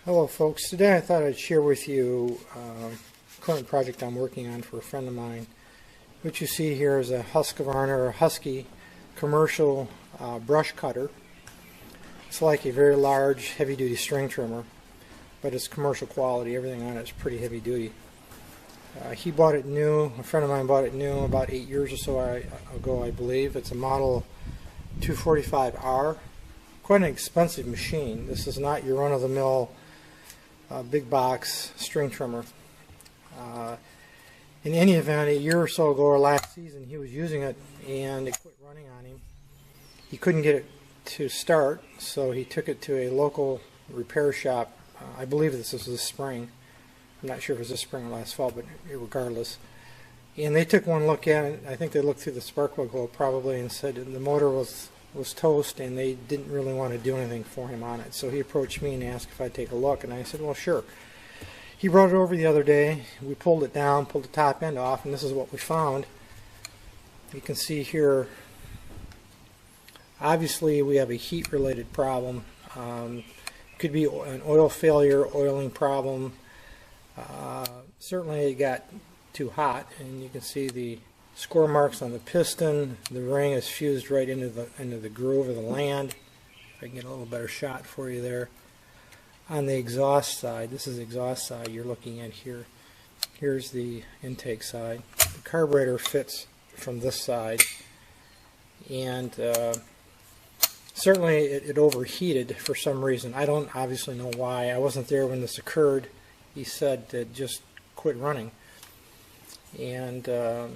Hello folks, today I thought I'd share with you a current project I'm working on for a friend of mine. What you see here is a Husqvarna or a Husky commercial brush cutter. It's like a very large heavy-duty string trimmer, but it's commercial quality. Everything on it is pretty heavy-duty. He bought it new, a friend of mine bought it new about 8 years or so ago, I believe. It's a model 245R. Quite an expensive machine. This is not your run-of-the-mill big box string trimmer. In any event, a year or so ago or last season he was using it and it quit running on him. He couldn't get it to start, so he took it to a local repair shop. I believe this was this spring. I'm not sure if it was this spring or last fall, but regardless. And they took one look at it. I think they looked through the spark plug hole probably and said the motor was toast and they didn't really want to do anything for him on it. So he approached me and asked if I'd take a look, and I said, well, sure. He brought it over the other day. We pulled it down, pulled the top end off, and this is what we found. You can see here, obviously we have a heat related problem. Could be an oil failure, oiling problem. Certainly it got too hot, and you can see the score marks on the piston. The ring is fused right into the groove of the land. If I can get a little better shot for you there. On the exhaust side, this is the exhaust side you're looking at here. Here's the intake side. The carburetor fits from this side, and certainly it overheated for some reason. I don't obviously know why. I wasn't there when this occurred. He said it just quit running. And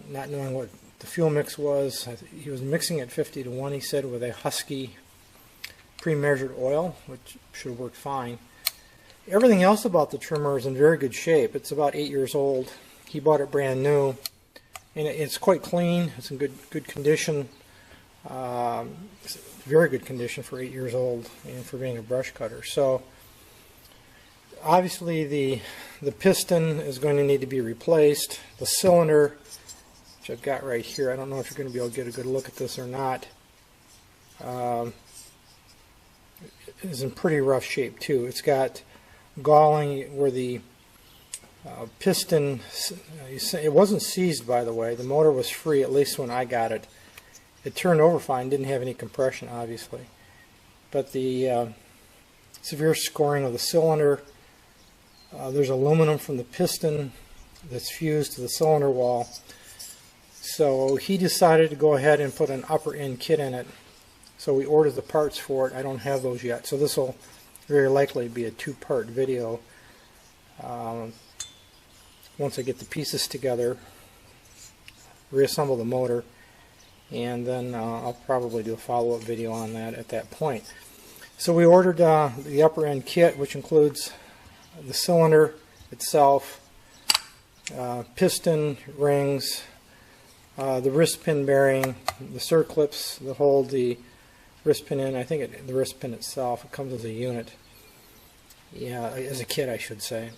not knowing what the fuel mix was, he was mixing at 50-1, he said, with a Husky pre-measured oil, which should have worked fine. Everything else about the trimmer is in very good shape. It's about 8 years old. He bought it brand new, and it's quite clean. It's in good condition. It's very good condition for 8 years old and for being a brush cutter. So obviously the piston is going to need to be replaced. The cylinder, which I've got right here, I don't know if you're going to be able to get a good look at this or not, is in pretty rough shape too. It's got galling where the piston, it wasn't seized, by the way. The motor was free, at least when I got it. It turned over fine, didn't have any compression obviously. But the severe scoring of the cylinder, there's aluminum from the piston that's fused to the cylinder wall. So he decided to go ahead and put an upper end kit in it. So we ordered the parts for it. I don't have those yet. So this will very likely be a two-part video. Once I get the pieces together, reassemble the motor, and then I'll probably do a follow-up video on that at that point. So we ordered the upper end kit, which includes the cylinder itself, piston rings, the wrist pin bearing, the circlips that hold the wrist pin in. I think the wrist pin itself, it comes as a unit. Yeah, as a kit I should say.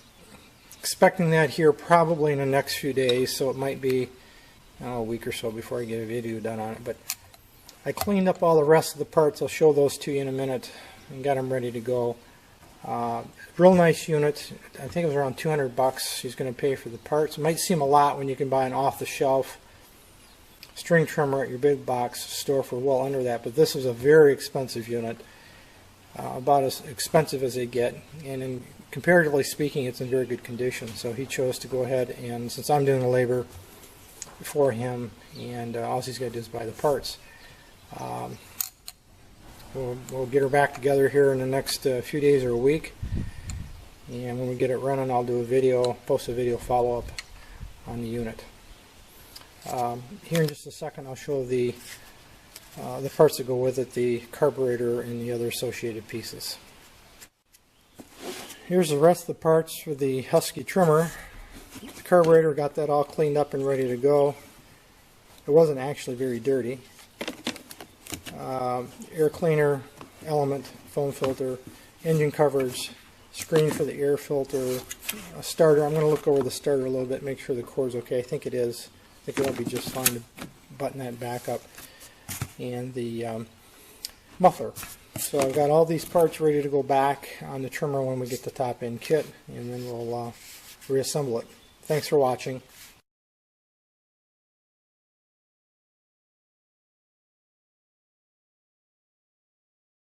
Expecting that here probably in the next few days, so it might be a week or so before I get a video done on it. But I cleaned up all the rest of the parts. I'll show those to you in a minute and got them ready to go. Real nice unit. I think it was around 200 bucks he's going to pay for the parts. It might seem a lot when you can buy an off-the-shelf string trimmer at your big box store for well under that, but this is a very expensive unit, about as expensive as they get, and comparatively speaking it's in very good condition. So he chose to go ahead, and since I'm doing the labor for him, and all he's got to do is buy the parts. We'll get her back together here in the next few days or a week, and when we get it running I'll do a video, post a video follow-up on the unit. Here in just a second I'll show the parts that go with it, the carburetor and the other associated pieces. Here's the rest of the parts for the Husky trimmer. The carburetor, got that all cleaned up and ready to go. It wasn't actually very dirty. Air cleaner, element, foam filter, engine covers, screen for the air filter, a starter. I'm going to look over the starter a little bit, make sure the core's okay. I think it is. I think it'll be just fine to button that back up. And the muffler. So I've got all these parts ready to go back on the trimmer when we get the top end kit, and then we'll reassemble it. Thanks for watching.